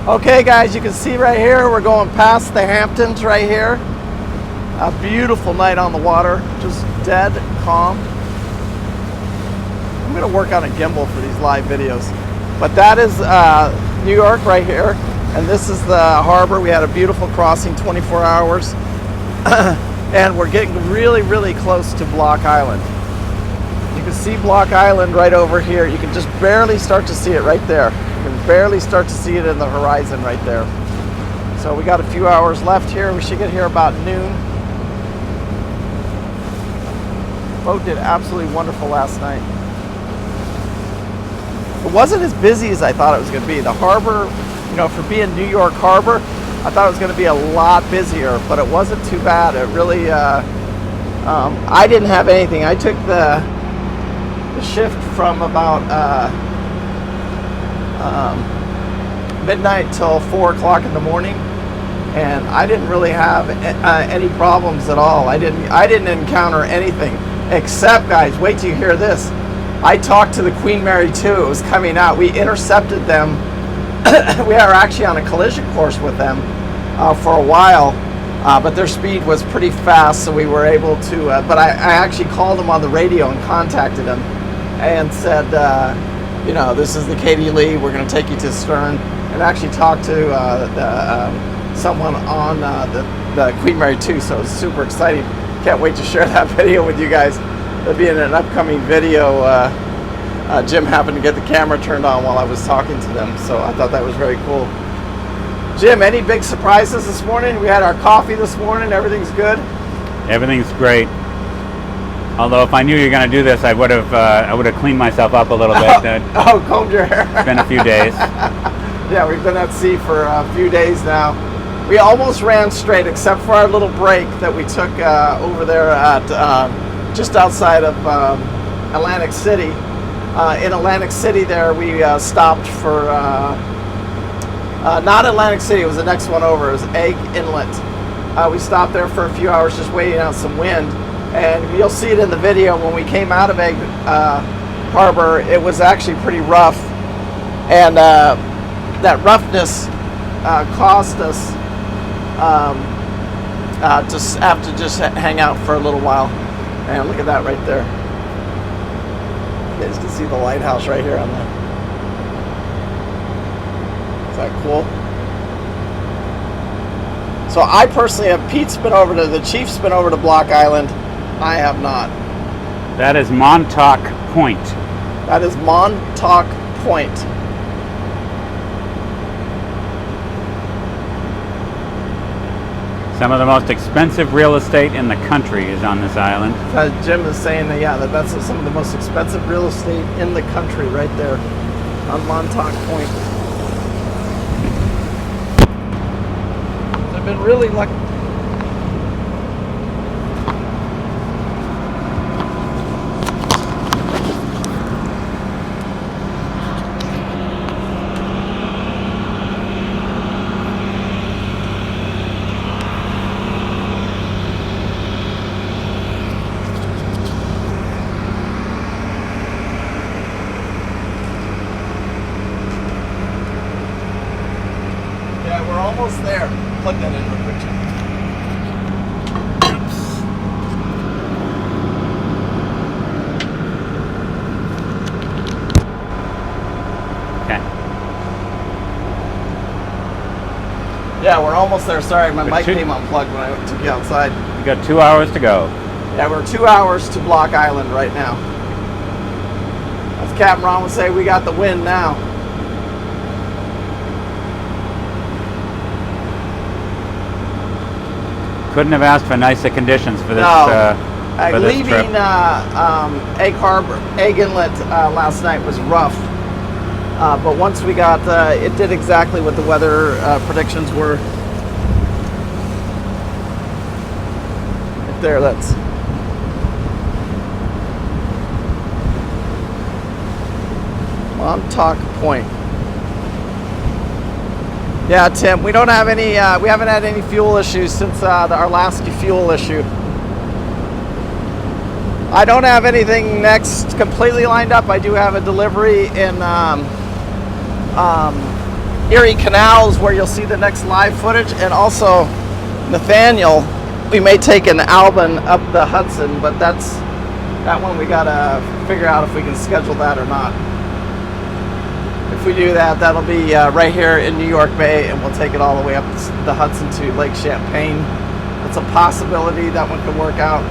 Okay guys, you can see right here, we're going past the Hamptons right here. A beautiful night on the water, just dead calm. I'm gonna work on a gimbal for these live videos. But that is New York right here, and this is the harbor. We had a beautiful crossing, 24 hours. And we're getting really, really close to Block Island. You can see Block Island right over here. You can just barely start to see it right there. You can barely start to see it in the horizon right there. So we got a few hours left here. We should get here about noon. Boat did absolutely wonderful last night. It wasn't as busy as I thought it was going to be. The harbor, you know, for being New York Harbor, I thought it was going to be a lot busier, but it wasn't too bad. It really, I didn't have anything. I took the shift from about midnight till 4 o'clock in the morning, and I didn't really have any problems at all. I didn't encounter anything except, guys, wait till you hear this. I talked to the Queen Mary 2. It was coming out. We intercepted them. We are actually on a collision course with them for a while, but their speed was pretty fast, so we were able to. But I actually called them on the radio and contacted them and said, you know, this is the Katy Leigh. We're going to take you to stern, and actually talked to someone on the Queen Mary 2. So it's super exciting. Can't wait to share that video with you guys. It'll be in an upcoming video. Jim happened to get the camera turned on while I was talking to them, so I thought that was very cool. Jim, any big surprises this morning? We had our coffee this morning. Everything's good? Everything's great. Although if I knew you were going to do this, I would have cleaned myself up a little bit. Combed your hair. It's been a few days. Yeah, we've been at sea for a few days now. We almost ran straight, except for our little break that we took over there at just outside of Atlantic City. In Atlantic City there, we stopped for, not Atlantic City, it was the next one over, it was Egg Inlet. We stopped there for a few hours just waiting out some wind, and you'll see it in the video. When we came out of Egg Harbor, it was actually pretty rough, and that roughness caused us to have to just hang out for a little while. And look at that right there. You guys can see the lighthouse right here on the. Is that cool? So I personally have. Pete's been over to, the Chief's been over to Block Island. I have not. That is Montauk Point. That is Montauk Point. Some of the most expensive real estate in the country is on this island. Jim is saying that, yeah, that's some of the most expensive real estate in the country right there on Montauk Point. I've been really lucky. We're almost there. Plug that in real quick, Jim. Okay. Yeah, we're almost there. Sorry, my mic came unplugged when I took you outside. You got 2 hours to go. Yeah, we're 2 hours to Block Island right now. As Captain Ron would say, we got the wind now. Couldn't have asked for nicer conditions for this. No. For this Leaving trip. Egg Harbor, Egg Inlet last night was rough, but once we got, it did exactly what the weather predictions were. Right there, that's. Montauk Point. Yeah, Tim, we don't have any, we haven't had any fuel issues since our last fuel issue. I don't have anything next completely lined up. I do have a delivery Erie Canal is where you'll see the next live footage, and also Nathaniel. We may take an Alban up the Hudson, but that one we gotta figure out if we can schedule that or not. If we do that, that'll be right here in New York Bay, and we'll take it all the way up the Hudson to Lake Champlain. It's a possibility that one could work out.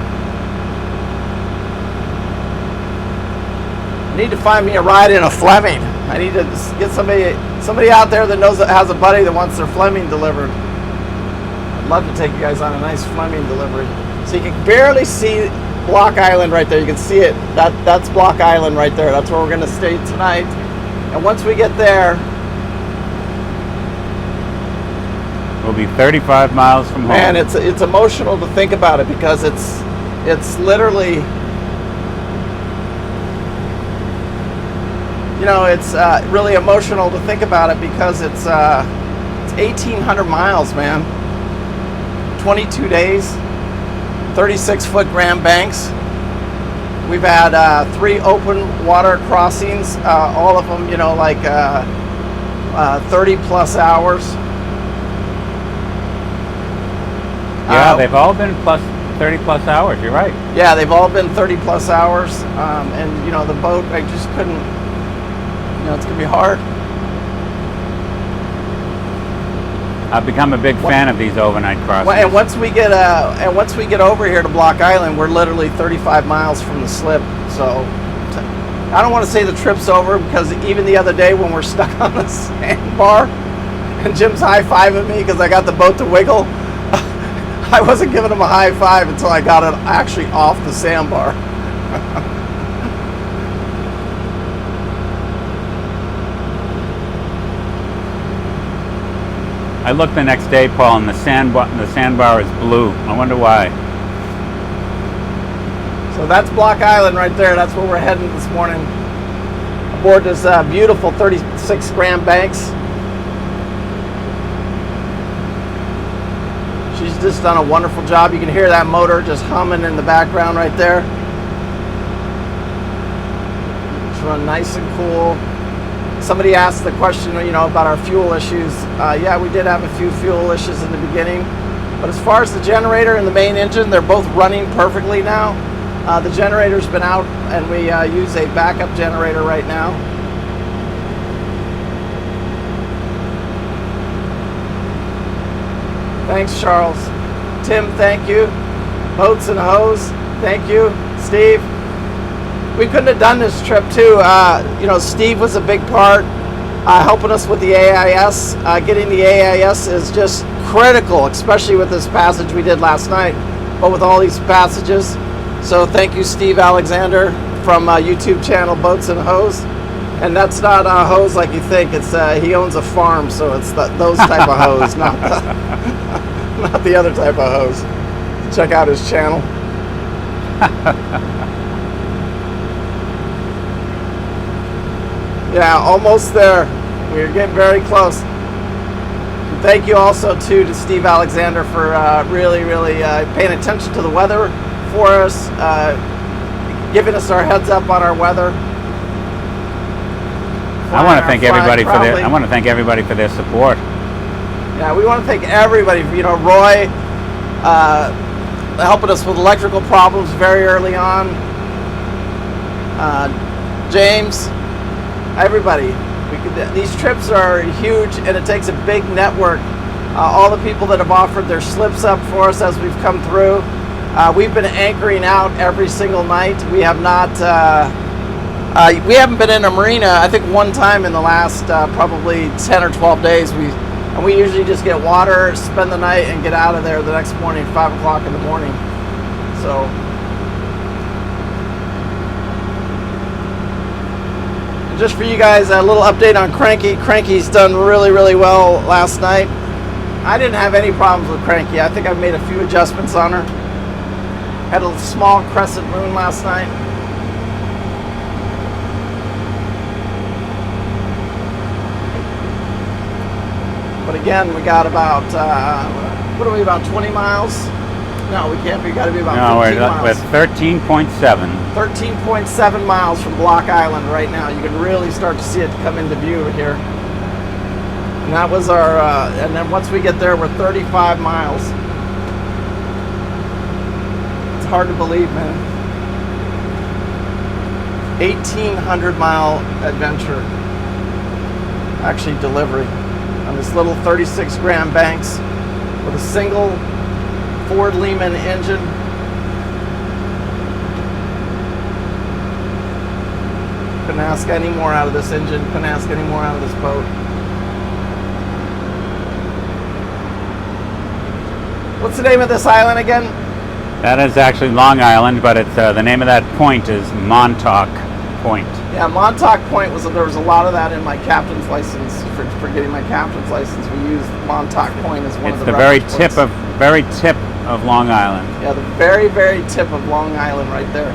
I need to find me a ride in a Fleming. I need to get somebody out there that has a buddy that wants their Fleming delivered. I'd love to take you guys on a nice Fleming delivery. So you can barely see Block Island right there. You can see it. That's Block Island right there. That's where we're going to stay tonight. And once we get there, we'll be 35 miles from home. And it's emotional to think about it, because it's literally, you know, it's really emotional to think about it, because it's 1,800 miles, man. 22 days, 36-foot Grand Banks. We've had 3 open water crossings, all of them, you know, like 30 plus hours. Yeah, they've all been 30 plus hours, you're right. Yeah, they've all been 30 plus hours. And, you know, the boat, I just couldn't, you know, it's going to be hard. I've become a big fan of these overnight crossings. Well, and once we get over here to Block Island, we're literally 35 miles from the slip. So I don't want to say the trip's over, because even the other day when we're stuck on the sandbar and Jim's high-fiving me because I got the boat to wiggle, I wasn't giving him a high five until I got it actually off the sandbar. I looked the next day, Paul, and the sandbar is blue. I wonder why. So that's Block Island right there. That's where we're heading this morning, aboard this beautiful 36 Grand Banks. She's just done a wonderful job. You can hear that motor just humming in the background right there. It's run nice and cool. Somebody asked the question, you know, about our fuel issues. Yeah, we did have a few fuel issues in the beginning, but as far as the generator and the main engine, they're both running perfectly now. The generator's been out, and we use a backup generator right now. Thanks, Charles. Tim, thank you. Boats and Hose, thank you. Steve. We couldn't have done this trip too. You know, Steve was a big part helping us with the AIS. Getting the AIS is just critical, especially with this passage we did last night, but with all these passages. So thank you, Steve Alexander from YouTube channel Boats and Hose. And that's not a hose like you think. It's he owns a farm, so it's those type of hose, not the other type of hose. Check out his channel. Yeah, almost there. We're getting very close. And thank you also to Steve Alexander for really paying attention to the weather for us, giving us our heads up on our weather. I want to thank everybody for their. I want to thank everybody for their support. Yeah, we want to thank everybody. You know, Roy helping us with electrical problems very early on. James. Everybody. These trips are huge, and it takes a big network. All the people that have offered their slips up for us as we've come through. We've been anchoring out every single night. We have not. We haven't been in a marina, I think, one time in the last probably 10 or 12 days. We usually just get water, spend the night, and get out of there the next morning, 5 o'clock in the morning. So. Just for you guys, a little update on Cranky. Cranky's done really well last night. I didn't have any problems with Cranky. I think I've made a few adjustments on her. Had a small crescent moon last night. But again, we got about, what are we, about 20 miles? No, we can't. We got to be about 15 miles. We're 13.7. 13.7 miles from Block Island right now. You can really start to see it come into view here. And that was our, and then once we get there, we're 35 miles. It's hard to believe, man. 1,800 mile adventure. Actually, delivery. On this little 36 Grand Banks with a single Ford Lehman engine. Couldn't ask any more out of this engine. Couldn't ask any more out of this boat. What's the name of this island again? That is actually Long Island, but it's the name of that point is Montauk Point. Yeah, Montauk Point was, there was a lot of that in my captain's license. For getting my captain's license, we used Montauk Point as one of the very reference tip points. very tip of Long Island. Yeah, the very, very tip of Long Island right there.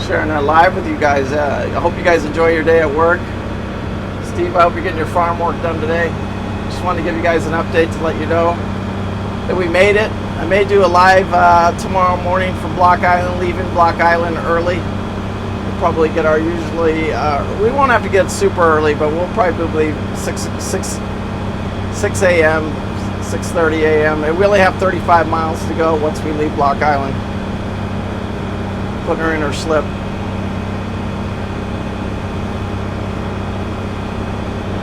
Sharing that live with you guys. I hope you guys enjoy your day at work. Steve, I hope you're getting your farm work done today. Just wanted to give you guys an update to let you know that we made it. I may do a live tomorrow morning from Block Island, leaving Block Island early. We'll probably get our usually, we won't have to get super early, but we'll probably 6 a.m., 6:30 a.m. And we only have 35 miles to go once we leave Block Island. Putting her in her slip.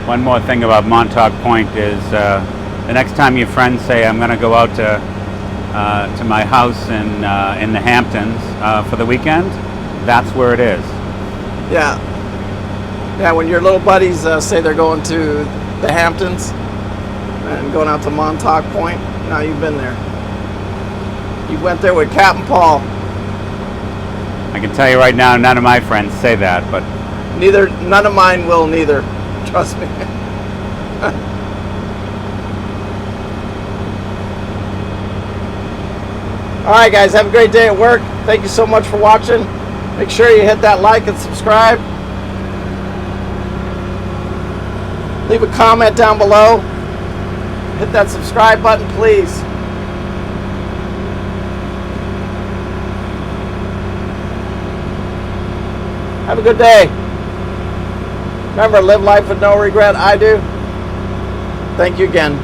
One more thing about Montauk Point is the next time your friends say, I'm going to go out to my house in the Hamptons for the weekend, that's where it is. Yeah. Yeah, when your little buddies say they're going to the Hamptons and going out to Montauk Point, now you've been there. You went there with Captain Paul. I can tell you right now, none of my friends say that, but None of mine will neither. Trust me. Alright guys, have a great day at work. Thank you so much for watching. Make sure you hit that like and subscribe. Leave a comment down below. Hit that subscribe button, please. Have a good day. Remember, live life with no regret. I do. Thank you again.